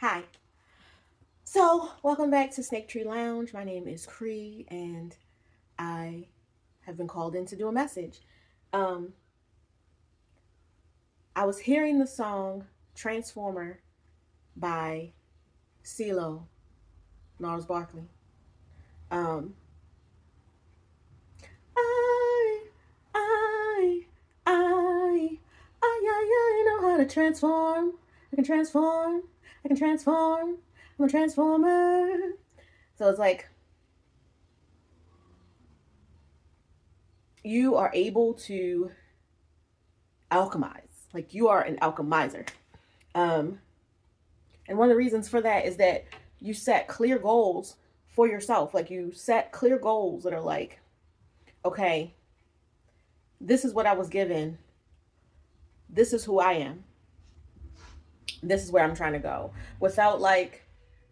Hi. So, welcome back to Snake Tree Lounge. My name is Chrii, and I have been called in to do a message. Um, I was hearing the song Transformer by CeeLo, Gnarls Barkley. Um, I, I, I know how to transform. I can transform. I can transform. I'm a transformer. So it's like you are able to alchemize. Like you are an alchemizer. Um, and one of the reasons for that is that you set clear goals for yourself. Like you set clear goals that are like, okay, this is what I was given. This is who I am. This is where I'm trying to go. Without like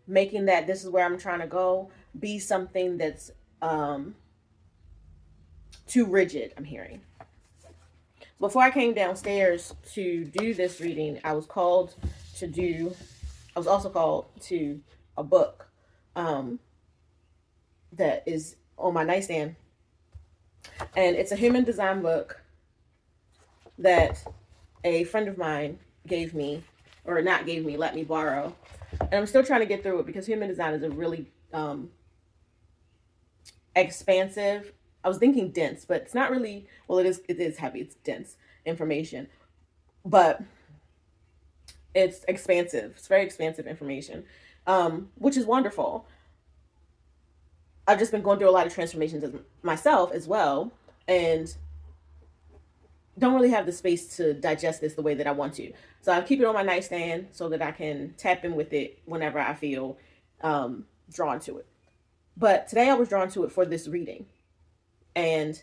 making that this is where I'm trying to go be something that's too rigid, I'm hearing. Before I came downstairs to do this reading, I was also called to a book that is on my nightstand. And it's a human design book that a friend of mine gave me, or not gave me, let me borrow. And I'm still trying to get through it because human design is a really expansive. I was thinking dense, but it's not really, well, it is heavy, it's dense information. But it's expansive. It's very expansive information, which is wonderful. I've just been going through a lot of transformations myself as well, and don't really have the space to digest this the way that I want to. So I keep it on my nightstand so that I can tap in with it whenever I feel drawn to it. But today I was drawn to it for this reading. And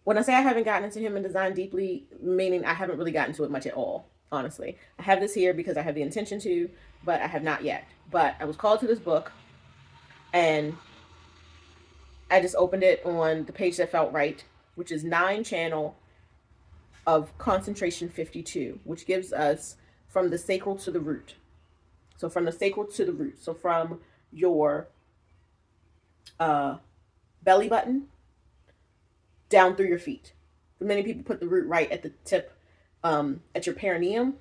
when I say I haven't gotten into human design deeply, meaning I haven't really gotten to it much at all, honestly. I have this here because I have the intention to, but I have not yet. But I was called to this book, and I just opened it on the page that felt right, which is 9 channel of concentration 52, which gives us from the sacral to the root. So from the sacral to the root. So from your belly button down through your feet. Many people put the root right at the tip, at your perineum.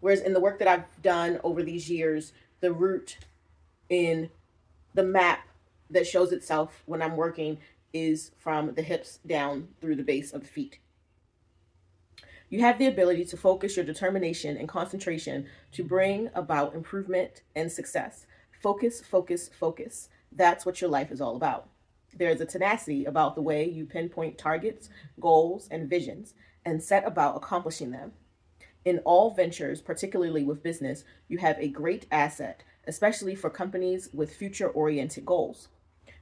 Whereas in the work that I've done over these years, the root in the map that shows itself when I'm working is from the hips down through the base of the feet. You have the ability to focus your determination and concentration to bring about improvement and success. Focus, focus, focus. That's what your life is all about. There is a tenacity about the way you pinpoint targets, goals, and visions and set about accomplishing them. In all ventures, particularly with business, you have a great asset, especially for companies with future-oriented goals.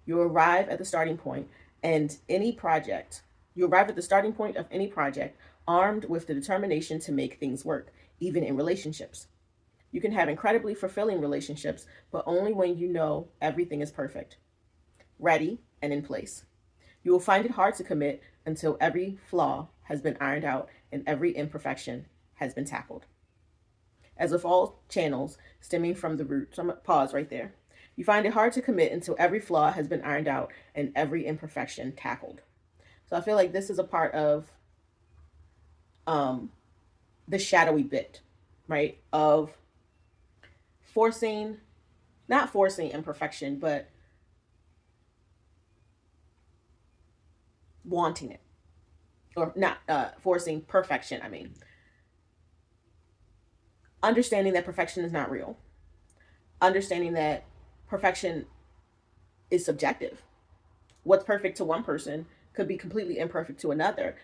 You arrive at the starting point and any project. You arrive at the starting point of any project armed with the determination to make things work, even in relationships. You can have incredibly fulfilling relationships, but only when you know everything is perfect, ready, and in place. You will find it hard to commit until every flaw has been ironed out and every imperfection has been tackled. As with all channels stemming from the root, so I'm going to pause right there. You find it hard to commit until every flaw has been ironed out and every imperfection tackled. So I feel like this is a part of the shadowy bit, right? Of not forcing imperfection, but wanting it. Or not forcing perfection, I mean. Understanding that perfection is not real. Understanding that perfection is subjective. What's perfect to one person could be completely imperfect to another.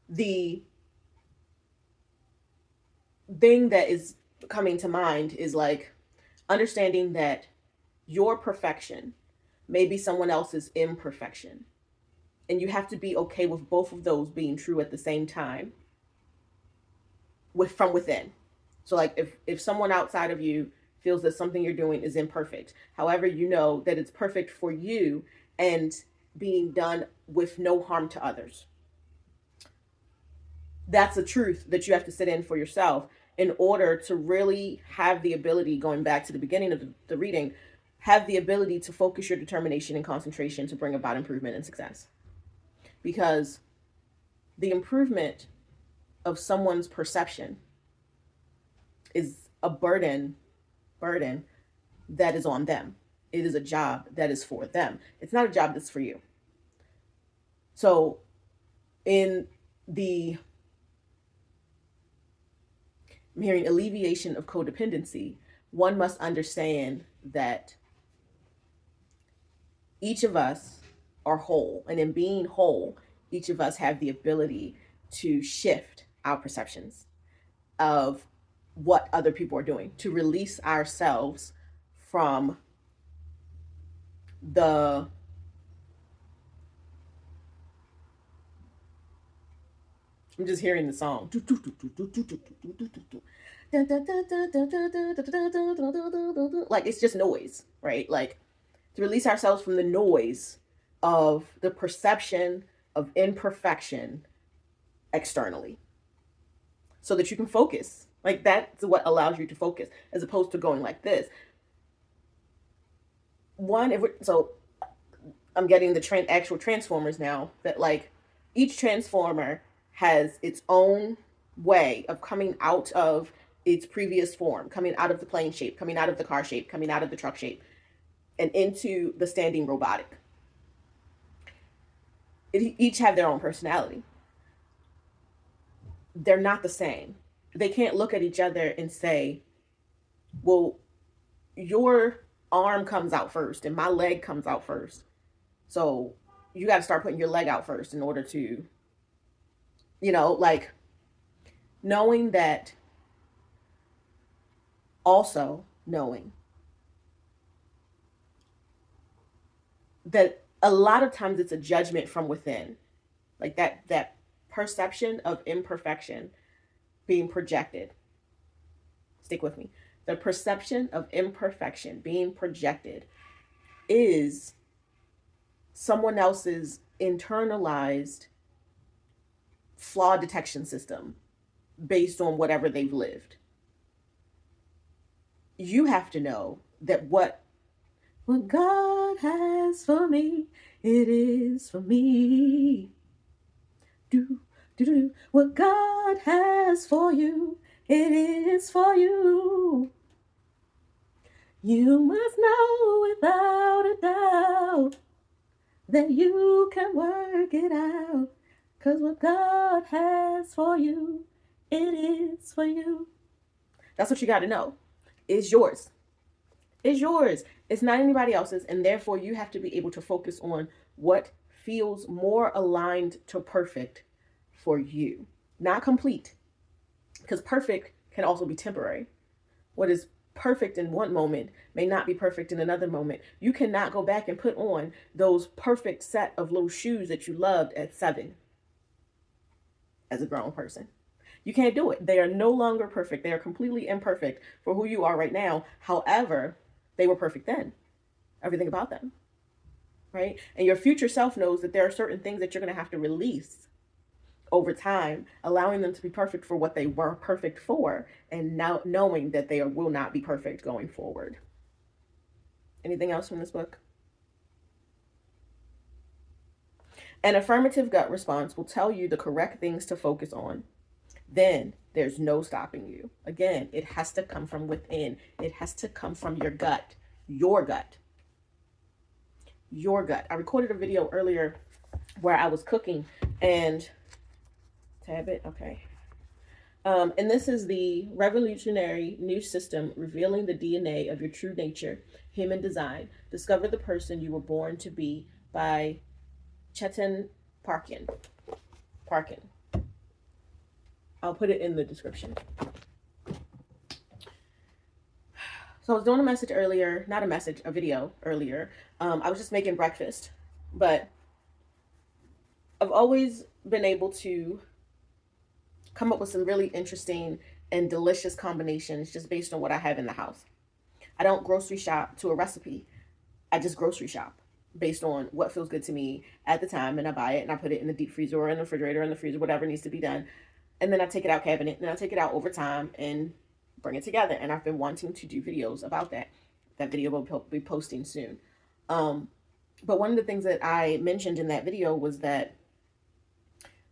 The thing that is coming to mind is like understanding that your perfection may be someone else's imperfection. And you have to be okay with both of those being true at the same time from within. So like if someone outside of you feels that something you're doing is imperfect, however, you know that it's perfect for you and being done with no harm to others. That's a truth that you have to sit in for yourself in order to really have the ability, going back to the beginning of the reading, have the ability to focus your determination and concentration to bring about improvement and success. Because the improvement of someone's perception is a burden that is on them. It is a job that is for them. It's not a job that's for you. So in the, I'm hearing alleviation of codependency, one must understand that each of us are whole. And in being whole, each of us have the ability to shift our perceptions of what other people are doing, to release ourselves from the I'm just hearing the song. Like it's just noise, right? Like to release ourselves from the noise of the perception of imperfection externally so that you can focus. Like that's what allows you to focus as opposed to going like this. So I'm getting the actual transformers now, that like each transformer has its own way of coming out of its previous form, coming out of the plane shape, coming out of the car shape, coming out of the truck shape, and into the standing robotic. Each have their own personality. They're not the same. They can't look at each other and say, well, your arm comes out first and my leg comes out first. So you got to start putting your leg out first in order to, like knowing that, also knowing that a lot of times it's a judgment from within, like that perception of imperfection being projected. Stick with me. The perception of imperfection being projected is someone else's internalized flaw detection system based on whatever they've lived. You have to know that what God has for me, it is for me. What God has for you, it is for you. You must know without a doubt that you can work it out. 'Cause what God has for you, it is for you. That's what you got to know. It's yours. It's yours. It's not anybody else's. And therefore, you have to be able to focus on what feels more aligned to perfect for you. Not complete. Because perfect can also be temporary. What is perfect in one moment may not be perfect in another moment. You cannot go back and put on those perfect set of little shoes that you loved at 7 as a grown person. You can't do it. They are no longer perfect. They are completely imperfect for who you are right now. However, they were perfect then. Everything about them, right? And your future self knows that there are certain things that you're going to have to release over time, allowing them to be perfect for what they were perfect for, and now knowing that they will not be perfect going forward. Anything else from this book? An affirmative gut response will tell you the correct things to focus on. Then there's no stopping you. Again, it has to come from within. It has to come from your gut. Your gut. Your gut. I recorded a video earlier where I was cooking and tab it. Okay. And this is the revolutionary new system revealing the DNA of your true nature, human design. Discover the person you were born to be by Chetan Parkin. I'll put it in the description. So I was doing a message earlier, a video earlier. I was just making breakfast, but I've always been able to come up with some really interesting and delicious combinations just based on what I have in the house. I don't grocery shop to a recipe. I just grocery shop based on what feels good to me at the time, and I buy it and I put it in the deep freezer or in the refrigerator or in the freezer, whatever needs to be done. and then I take it out cabinet, and then I take it out over time and bring it together. And I've been wanting to do videos about that. That video will be posting soon. But one of the things that I mentioned in that video was that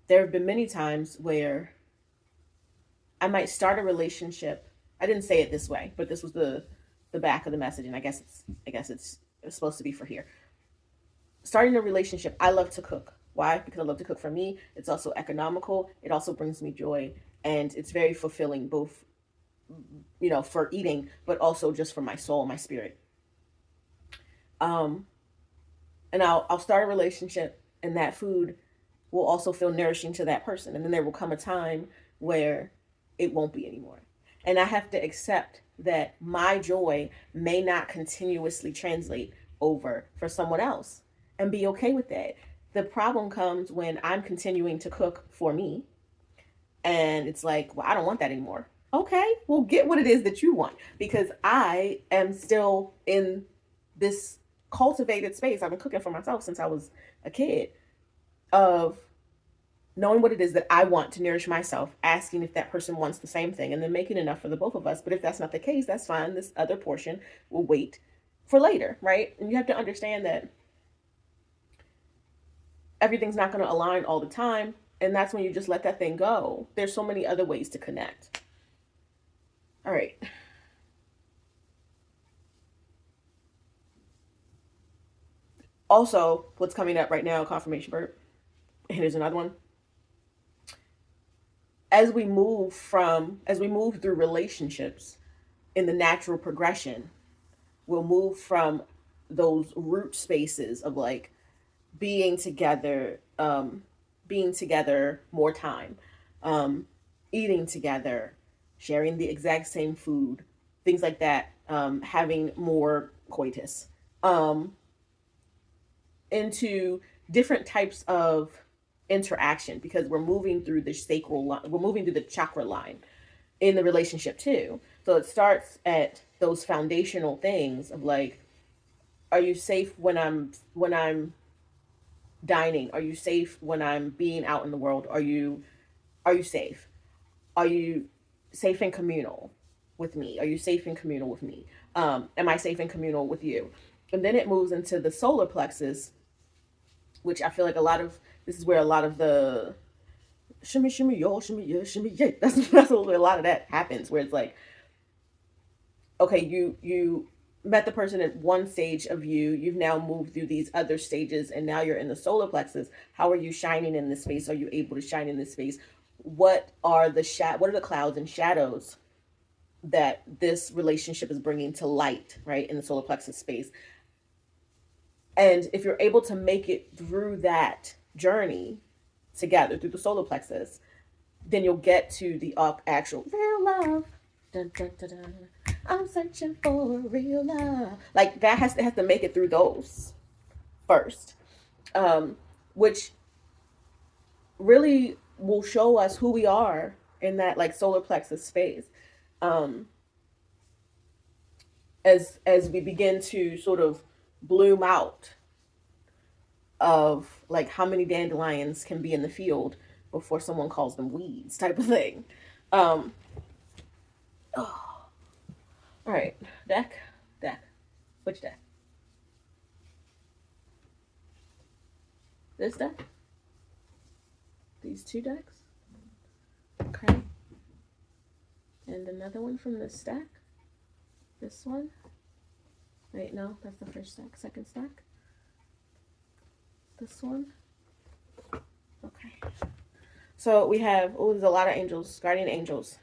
there have been many times where I might start a relationship. I didn't say it this way, but this was the back of the message, and I guess it's supposed to be for here. Starting a relationship, I love to cook. Why? Because I love to cook for me. It's also economical. It also brings me joy, and it's very fulfilling, both for eating, but also just for my soul, my spirit. And I'll start a relationship, and that food will also feel nourishing to that person, and then there will come a time where it won't be anymore. And I have to accept that my joy may not continuously translate over for someone else, and be okay with that. The problem comes when I'm continuing to cook for me, and it's like, well, I don't want that anymore. Okay, well, get what it is that you want, because I am still in this cultivated space. I've been cooking for myself since I was a kid, of knowing what it is that I want to nourish myself, asking if that person wants the same thing, and then making enough for the both of us. But if that's not the case, that's fine. This other portion will wait for later, right? And you have to understand that everything's not going to align all the time. And that's when you just let that thing go. There's so many other ways to connect. All right. Also, what's coming up right now, confirmation burp. Here's another one. As we move through relationships in the natural progression, we'll move from those root spaces of like being together more time, eating together, sharing the exact same food, things like that, having more coitus, into different types of interaction, because we're moving through the sacral line, we're moving through the chakra line in the relationship too. So it starts at those foundational things of like, are you safe when I'm dining? Are you safe when I'm being out in the world? Are you safe? Are you safe and communal with me? Are you safe and communal with me? Am I safe and communal with you? And then it moves into the solar plexus, which I feel like this is where a lot of the shimmy, shimmy, y'all, shimmy, yeah, shimmy, yeah. That's where a lot of that happens, where it's like, okay, you met the person at one stage of you've now moved through these other stages, and now you're in the solar plexus. How are you shining in this space? Are you able to shine in this space? What are the clouds and shadows that this relationship is bringing to light, right, in the solar plexus space? And if you're able to make it through that journey together through the solar plexus, then you'll get to the actual real love. Dun, dun, dun, dun. I'm searching for real love. Like that has to make it through those first, which really will show us who we are in that like solar plexus space. As we begin to sort of bloom out of like how many dandelions can be in the field before someone calls them weeds, type of thing. Oh. All right, deck. Which deck? This deck? These two decks? Okay. And another one from this stack? This one? Wait, no, that's the first stack. Second stack? This one? Okay. So we have, there's a lot of angels, guardian angels.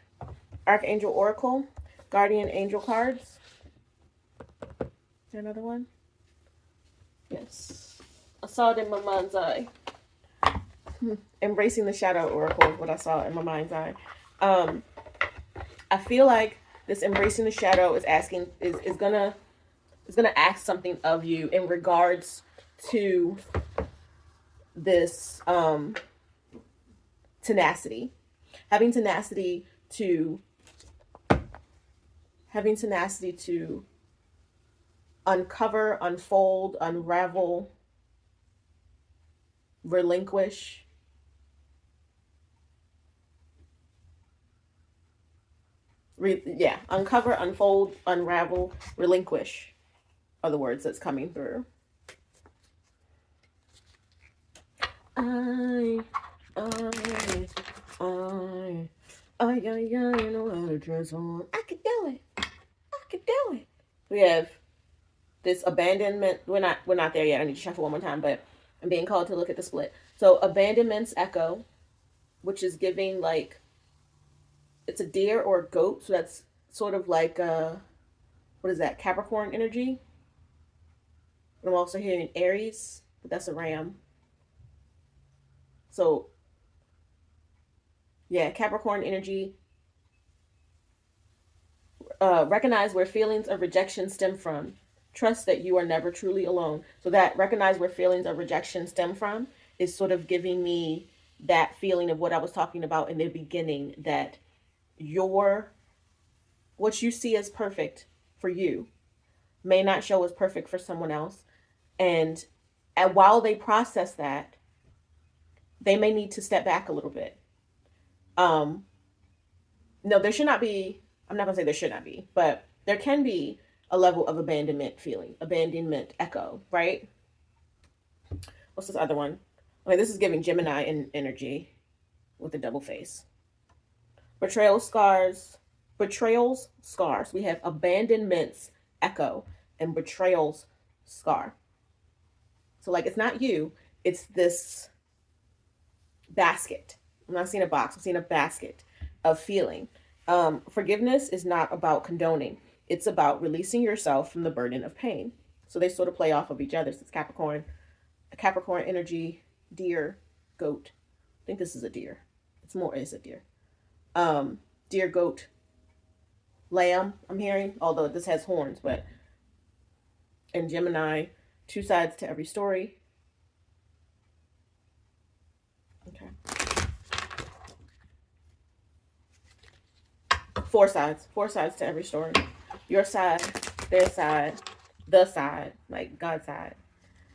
Archangel Oracle, guardian angel cards. Is there another one? Yes. I saw it in my mind's eye. Embracing the Shadow Oracle is what I saw in my mind's eye. I feel like this embracing the shadow is gonna ask something of you in regards to this tenacity. Having tenacity to uncover, unfold, unravel, relinquish Uncover, unfold, unravel, relinquish are the words that's coming through. I know how to transform. I could do it. I could do it. We have this abandonment. We're not there yet. I need to shuffle one more time, but I'm being called to look at the split. So abandonment's echo, which is giving like it's a deer or a goat. So that's sort of like what is that? Capricorn energy. I'm also hearing Aries, but that's a ram. So yeah, Capricorn energy. Recognize where feelings of rejection stem from. Trust that you are never truly alone. So that recognize where feelings of rejection stem from is sort of giving me that feeling of what I was talking about in the beginning, that your what you see as perfect for you may not show as perfect for someone else. And while they process that, they may need to step back a little bit. Um, no, there should not be, I'm not going to say there should not be, but there can be a level of abandonment feeling, abandonment echo, right? What's this other one? Okay, this is giving Gemini in energy with a double face. Betrayal scars, betrayals, scars. We have abandonment's echo and betrayal's scar. So, like, it's not you, it's this basket. I'm not seeing a box, I'm seeing a basket of feeling. Forgiveness is not about condoning, it's about releasing yourself from the burden of pain. So they sort of play off of each other. So it's Capricorn, a Capricorn energy, deer, goat. I think this is a deer. It's a deer. Deer, goat, lamb, I'm hearing, although this has horns, but in Gemini, two sides to every story. Okay. Four sides to every story. Your side, their side, the side, like God's side,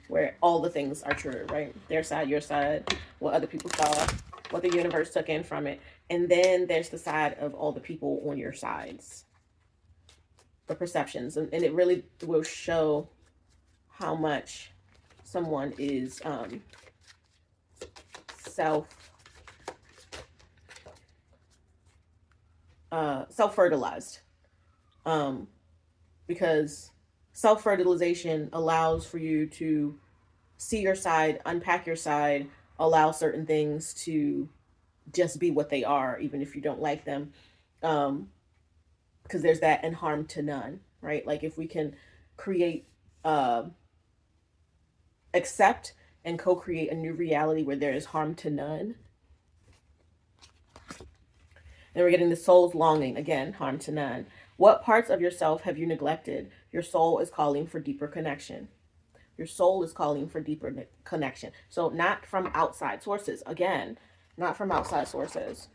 where all the things are true, right? Their side, your side, what other people saw, what the universe took in from it. And then there's the side of all the people on your sides, the perceptions. And it really will show how much someone is self-fertilized, because self-fertilization allows for you to see your side, unpack your side, allow certain things to just be what they are, even if you don't like them, because there's that and harm to none, right? Like if we can create, accept and co-create a new reality where there is harm to none. Then we're getting the soul's longing. Again, harm to none. What parts of yourself have you neglected? Your soul is calling for deeper connection. Your soul is calling for deeper connection. So not from outside sources. Again, not from outside sources.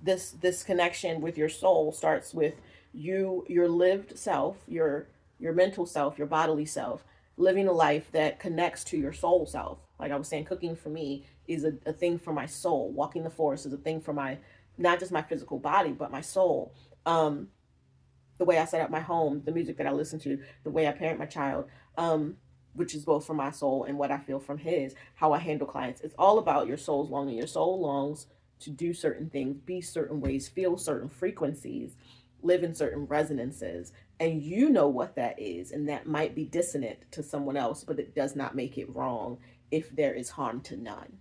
This connection with your soul starts with you, your lived self, your mental self, your bodily self, living a life that connects to your soul self. Like I was saying, cooking for me is a thing for my soul. Walking the forest is a thing for my, not just my physical body, but my soul. The way I set up my home, the music that I listen to, the way I parent my child, which is both for my soul and what I feel from his, how I handle clients. It's all about your soul's longing. Your soul longs to do certain things, be certain ways, feel certain frequencies, live in certain resonances. And you know what that is. And that might be dissonant to someone else, but it does not make it wrong if there is harm to none.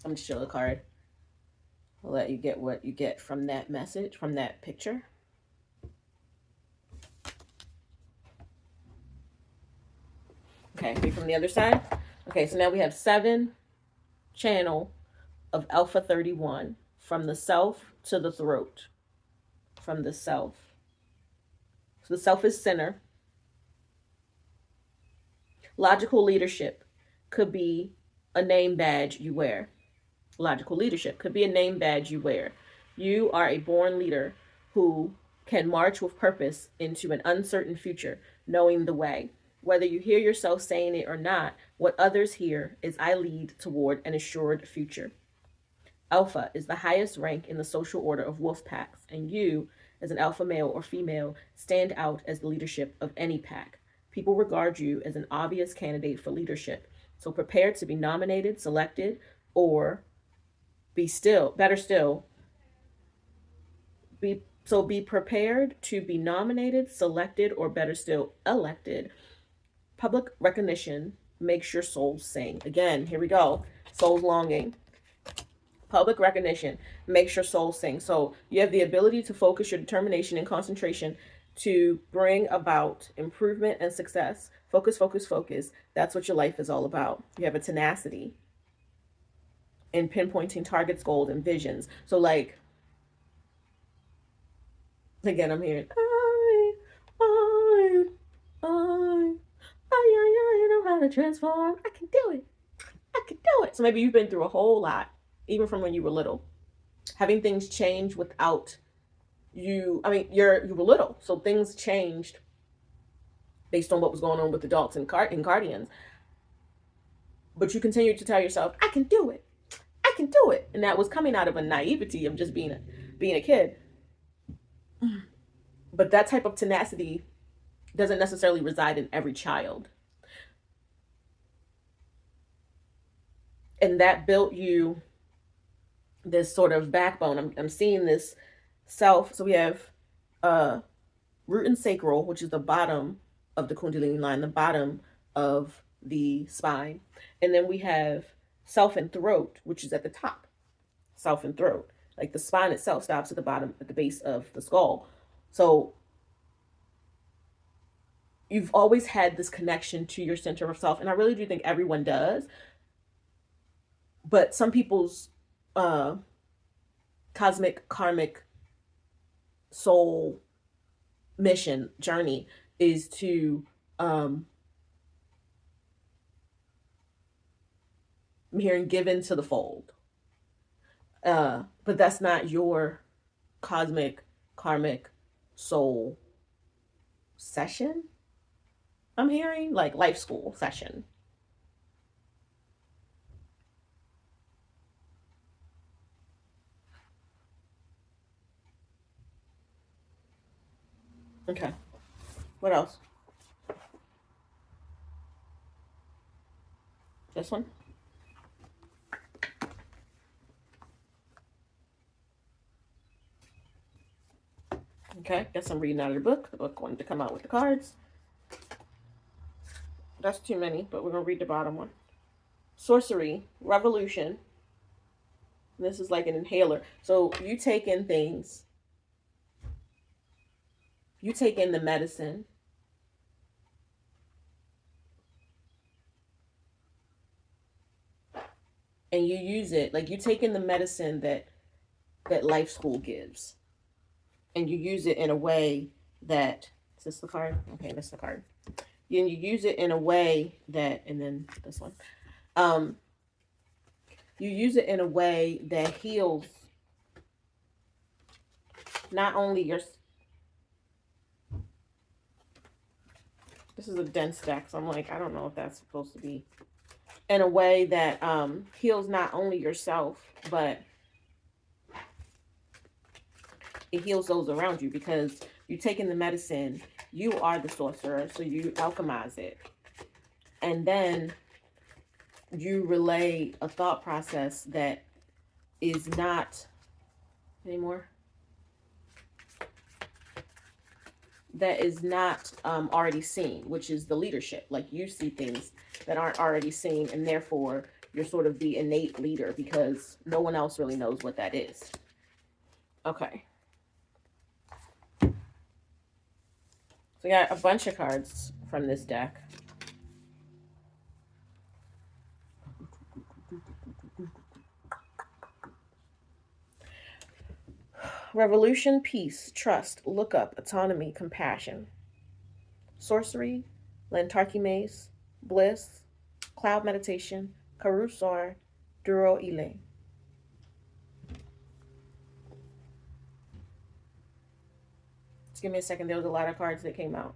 I'm going to show the card. I'll let you get what you get from that message, from that picture. Okay, read from the other side. Okay, so now we have 7 channel of Alpha 31, from the self to the throat. From the self. So the self is center. Logical leadership could be a name badge you wear. Logical leadership could be a name badge you wear. You are a born leader who can march with purpose into an uncertain future, knowing the way. Whether you hear yourself saying it or not, what others hear is I lead toward an assured future. Alpha is the highest rank in the social order of wolf packs, and you, as an alpha male or female, stand out as the leadership of any pack. People regard you as an obvious candidate for leadership, so prepare to be nominated, selected, or better still, be prepared to be nominated, selected, or better still, elected. Public recognition makes your soul sing. Again, here we go. Soul's longing. Public recognition makes your soul sing. So you have the ability to focus your determination and concentration to bring about improvement and success. Focus, focus, focus. That's what your life is all about. You have a tenacity in pinpointing targets, goals, and visions. So, like, again, I'm hearing, I know how to transform. I can do it. I can do it. So maybe you've been through a whole lot, even from when you were little. Having things change without you, I mean, you were little, so things changed based on what was going on with adults and guardians. But you continued to tell yourself, I can do it. I can do it. And that was coming out of a naivety of just being a kid. But that type of tenacity doesn't necessarily reside in every child. And that built you this sort of backbone. I'm seeing this self. So we have root and sacral, which is the bottom of the Kundalini line, the bottom of the spine. And then we have self and throat, which is at the top. Self and throat. Like the spine itself stops at the bottom, at the base of the skull. So you've always had this connection to your center of self. And I really do think everyone does. But some people's cosmic, karmic, soul mission journey is to I'm hearing give into the fold. But that's not your cosmic, karmic, soul session. I'm hearing like life school session. Okay. What else? This one? Okay, guess I'm reading out of the book. The book wanted to come out with the cards. That's too many, but we're going to read the bottom one. Sorcery, revolution. This is like an inhaler. So you take in things. You take in the medicine. And you use it. Like you take in the medicine that life school gives. And you use it in a way that, is this the card? Okay, that's the card. And you use it in a way that, and then this one. You use it in a way that heals not only your, this is a dense deck, so I'm like, I don't know if that's supposed to be, in a way that heals not only yourself, but it heals those around you, because you take in the medicine, you are the sorcerer, so you alchemize it. And then you relay a thought process that is not anymore. That is not already seen, which is the leadership. Like you see things that aren't already seen, and therefore you're sort of the innate leader because no one else really knows what that is. Okay. So we got a bunch of cards from this deck. Revolution, peace, trust, look up, autonomy, compassion. Sorcery, Lantarki mace, bliss, cloud meditation, Chrii.Sominbo, Duro Ile. Just give me a second. There was a lot of cards that came out.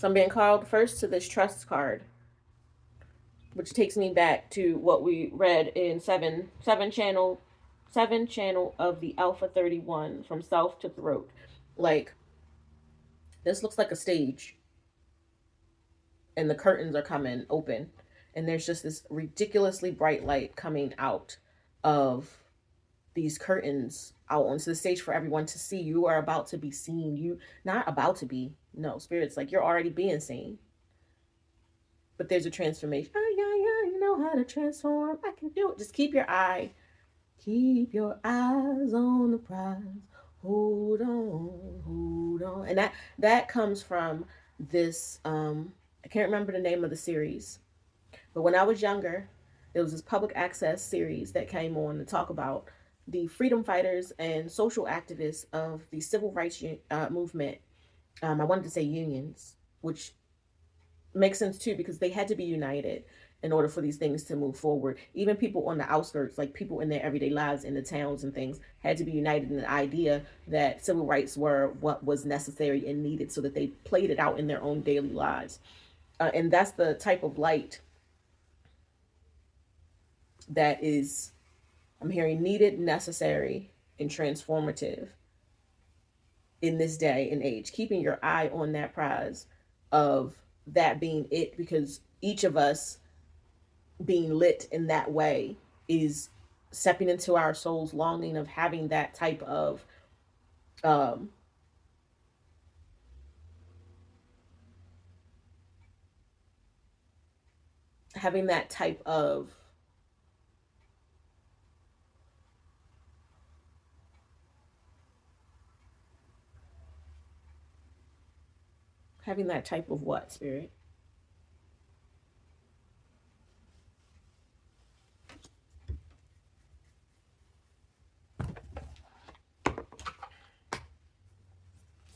So I'm being called first to this trust card, which takes me back to what we read in seven channel of the Alpha 31, from self to throat. Like, this looks like a stage, and the curtains are coming open, and there's just this ridiculously bright light coming out of these curtains out onto the stage for everyone to see. You are about to be seen. You not about to be. No, spirits, like, you're already being seen. But there's a transformation. Oh, yeah, you know how to transform. I can do it. Just keep your eyes on the prize. Hold on. And that comes from this, I can't remember the name of the series, but when I was younger, there was this public access series that came on to talk about the freedom fighters and social activists of the civil rights movement. I wanted to say unions, which makes sense too, because they had to be united in order for these things to move forward. Even people on the outskirts, like people in their everyday lives in the towns and things, had to be united in the idea that civil rights were what was necessary and needed, so that they played it out in their own daily lives. And that's the type of light that is, I'm hearing, needed, necessary, and transformative in this day and age. Keeping your eye on that prize of that being it, because each of us being lit in that way is stepping into our soul's longing of having that type of having that type of having that type of what, spirit?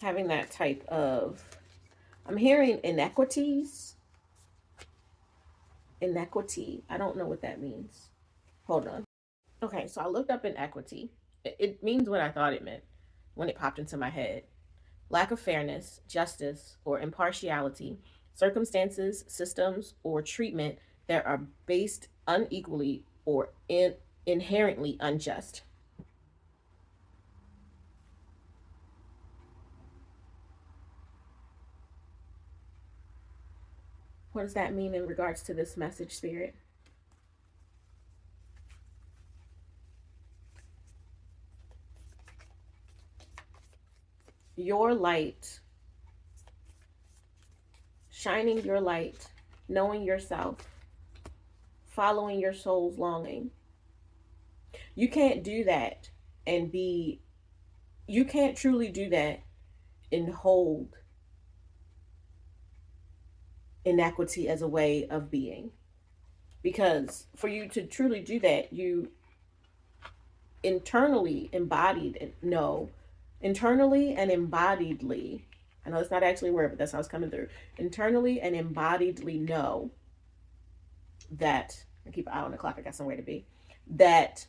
Having that type of, I'm hearing inequities. Inequity. I don't know what that means. Hold on. Okay, so I looked up inequity. It means what I thought it meant when it popped into my head. Lack of fairness, justice, or impartiality, circumstances, systems, or treatment that are based unequally or inherently unjust. What does that mean in regards to this message, spirit? Your light, shining your light, knowing yourself, following your soul's longing. You can't do that and be, you can't truly do that and hold inequity as a way of being. Because for you to truly do that, you internally embodied, no, internally and embodiedly, I know it's not actually a word, but that's how it's coming through. Internally and embodiedly know that, I keep an eye on the clock, I got somewhere to be, that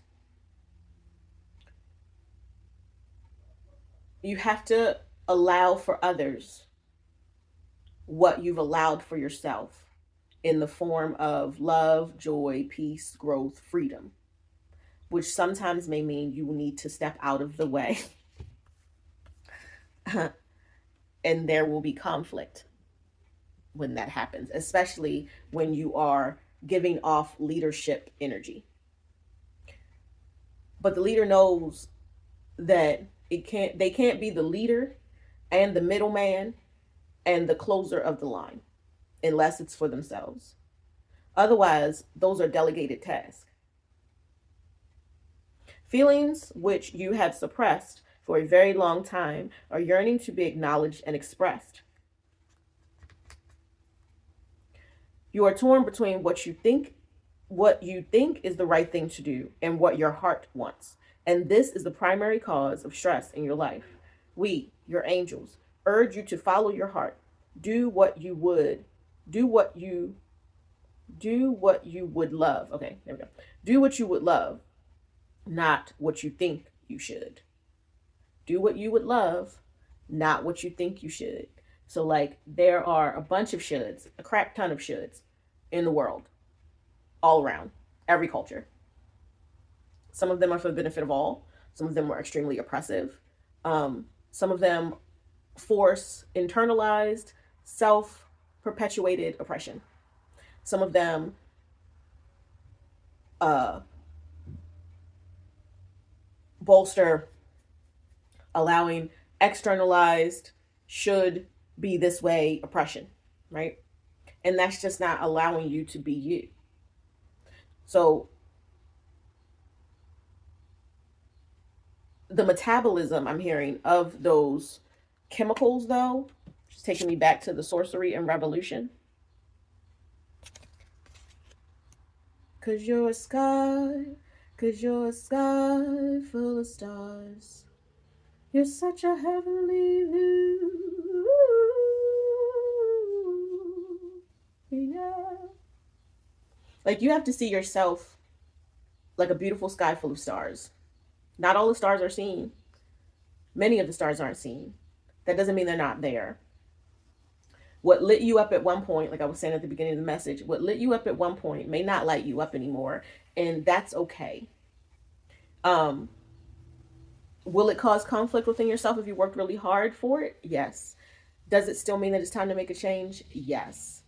you have to allow for others what you've allowed for yourself in the form of love, joy, peace, growth, freedom, which sometimes may mean you will need to step out of the way. And there will be conflict when that happens, especially when you are giving off leadership energy. But the leader knows that they can't be the leader and the middleman and the closer of the line unless it's for themselves. Otherwise, those are delegated tasks. Feelings which you have suppressed for a very long time are yearning to be acknowledged and expressed. You are torn between what you think is the right thing to do and what your heart wants. And this is the primary cause of stress in your life. We, your angels, urge you to follow your heart. Do what you would love. Okay, there we go. Do what you would love, not what you think you should. Do what you would love, not what you think you should. So like there are a bunch of shoulds, a crap ton of shoulds in the world, all around, every culture. Some of them are for the benefit of all. Some of them are extremely oppressive. Some of them force internalized, self perpetuated oppression. Some of them uh, bolster allowing externalized, should be this way oppression, right? And that's just not allowing you to be you. So the metabolism I'm hearing of those chemicals, though, just taking me back to the sorcery and revolution. Cause you're a sky, cause you're a sky full of stars. You're such a heavenly view. Yeah. Like you have to see yourself like a beautiful sky full of stars. Not all the stars are seen. Many of the stars aren't seen. That doesn't mean they're not there. What lit you up at one point, like I was saying at the beginning of the message, what lit you up at one point may not light you up anymore, and that's okay. Will it cause conflict within yourself if you worked really hard for it? Yes. Does it still mean that it's time to make a change? Yes.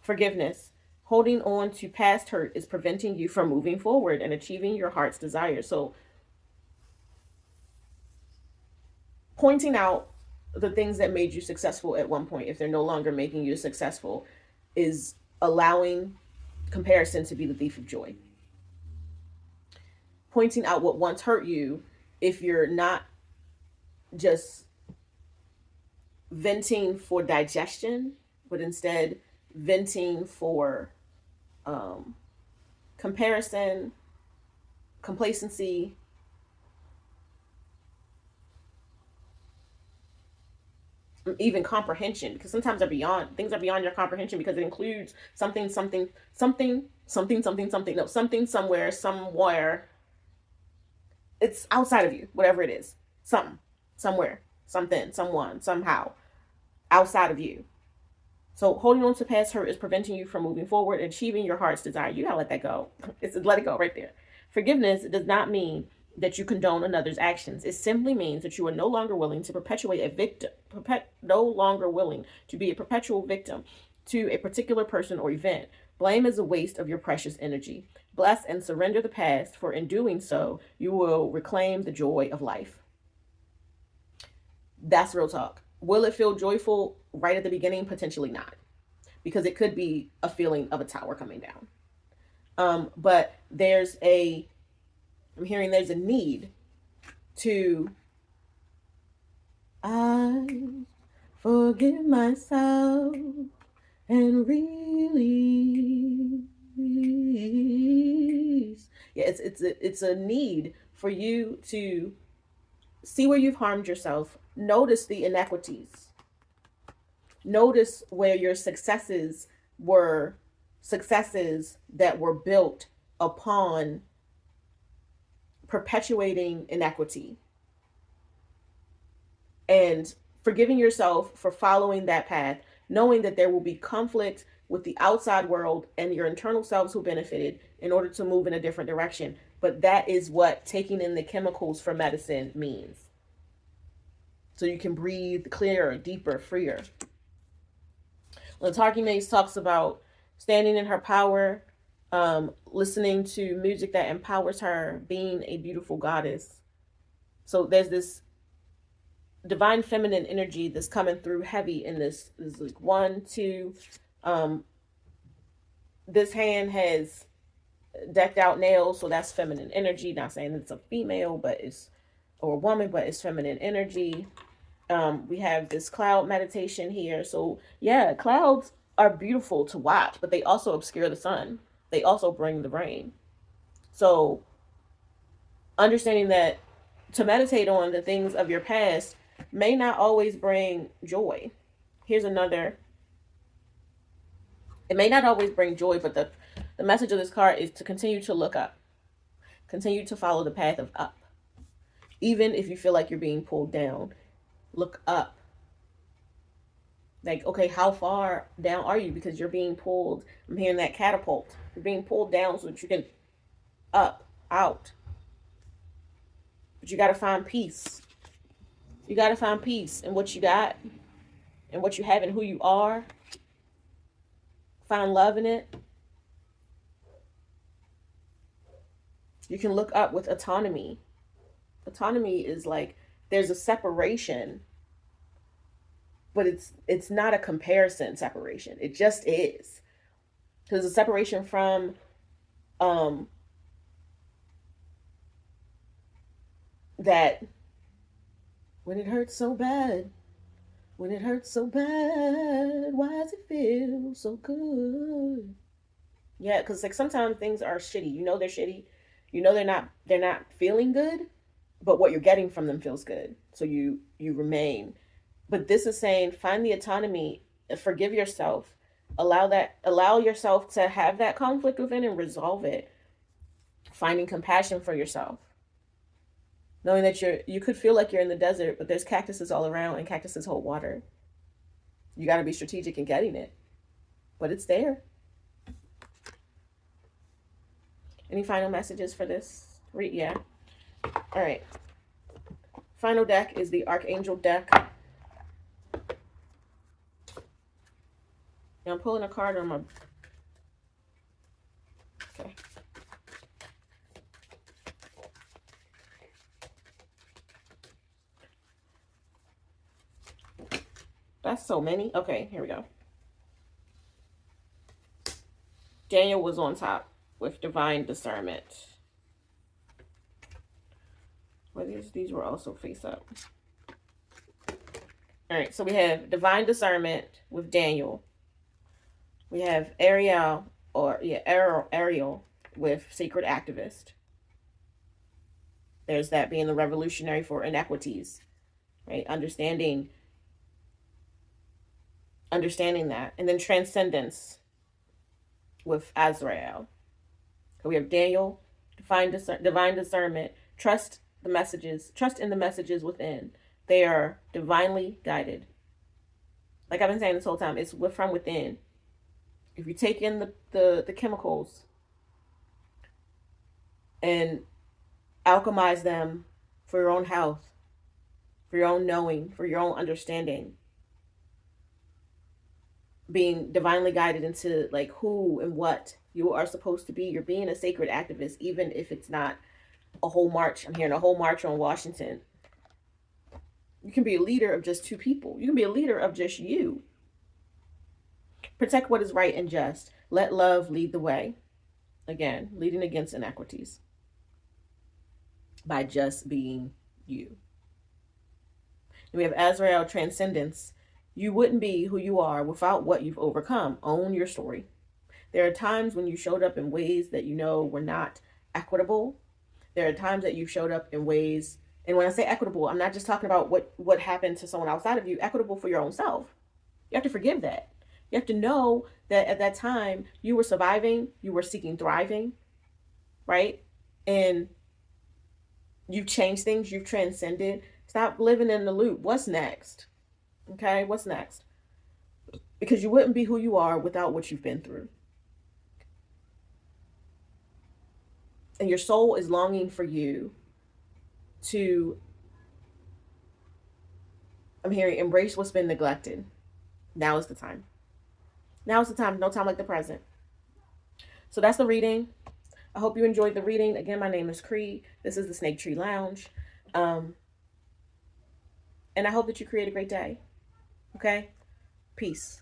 Forgiveness. Holding on to past hurt is preventing you from moving forward and achieving your heart's desire. So, pointing out the things that made you successful at one point, if they're no longer making you successful, is allowing comparison to be the thief of joy. Pointing out what once hurt you, if you're not just venting for digestion, but instead venting for comparison, complacency, even comprehension, because sometimes things are beyond your comprehension, because it includes something something something something something something no something somewhere. It's outside of you, whatever it is. Something, somewhere, something, someone, somehow, outside of you. So holding on to past hurt is preventing you from moving forward and achieving your heart's desire. You gotta let that go. It's let it go right there. Forgiveness does not mean that you condone another's actions. It simply means that you are no longer willing to perpetuate a victim, no longer willing to be a perpetual victim to a particular person or event. Blame is a waste of your precious energy. Bless and surrender the past, for in doing so, you will reclaim the joy of life. That's real talk. Will it feel joyful right at the beginning? Potentially not, because it could be a feeling of a tower coming down. But I'm hearing there's a need to, I forgive myself and release. Yeah, it's a need for you to see where you've harmed yourself. Notice the inequities. Notice where your successes were successes that were built upon perpetuating inequity, and forgiving yourself for following that path, knowing that there will be conflict with the outside world and your internal selves who benefited in order to move in a different direction. But that is what taking in the chemicals for medicine means. So you can breathe clearer, deeper, freer. Latarki Mays talks about standing in her power, listening to music that empowers her, being a beautiful goddess. So there's this divine feminine energy that's coming through heavy in this. There's like 1, 2. This hand has decked out nails, so that's feminine energy. Not saying it's a female, but it's, or a woman, but it's feminine energy. We have this cloud meditation here. So yeah, clouds are beautiful to watch, but they also obscure the sun. They also bring the rain. So understanding that to meditate on the things of your past may not always bring joy. Here's another. It may not always bring joy, but the message of this card is to continue to look up. Continue to follow the path of up. Even if you feel like you're being pulled down, look up. Like, okay, how far down are you? Because you're being pulled. I'm hearing that catapult. You're being pulled down so that you can up, out. But you got to find peace. You got to find peace in what you got and what you have and who you are. Find love in it. You can look up with autonomy. Autonomy is like there's a separation, but it's not a comparison separation. It just is. There's a separation from that when it hurts so bad, when it hurts so bad, why does it feel so good? Yeah, because like sometimes things are shitty. You know they're shitty. You know they're not feeling good, but what you're getting from them feels good. So you remain. But this is saying find the autonomy, forgive yourself, allow yourself to have that conflict within and resolve it. Finding compassion for yourself. Knowing that you could feel like you're in the desert, but there's cactuses all around and cactuses hold water. You got to be strategic in getting it. But it's there. Any final messages for this? Yeah. All right. Final deck is the Archangel deck. Now I'm pulling a card on my... Okay. That's so many. Okay, here we go. Daniel was on top with divine discernment. Well, these were also face up. All right, so we have divine discernment with Daniel. We have Ariel with sacred activist. There's that being the revolutionary for inequities, right? Understanding that. And then transcendence with Azrael. So we have Daniel, divine discernment, trust in the messages within. They are divinely guided. Like I've been saying this whole time, it's from within. If you take in the chemicals and alchemize them for your own health, for your own knowing, for your own understanding, being divinely guided into like who and what you are supposed to be. You're being a sacred activist, even if it's not a whole march. I'm hearing a whole march on Washington. You can be a leader of just two people. You can be a leader of just you. Protect what is right and just. Let love lead the way. Again, leading against inequities by just being you. And we have Azrael, transcendence. You wouldn't be who you are without what you've overcome. Own your story. There are times when you showed up in ways that you know were not equitable. There are times that you showed up in ways, and when I say equitable, I'm not just talking about what happened to someone outside of you, equitable for your own self. You have to forgive that. You have to know that at that time you were surviving, you were seeking thriving, right? And you've changed things, you've transcended. Stop living in the loop. What's next? Okay, what's next? Because you wouldn't be who you are without what you've been through. And your soul is longing for you to, I'm hearing, embrace what's been neglected. Now is the time. Now is the time. No time like the present. So that's the reading. I hope you enjoyed the reading. Again, my name is Chrii. This is the Snake Tree Lounge. And I hope that you create a great day. Okay? Peace.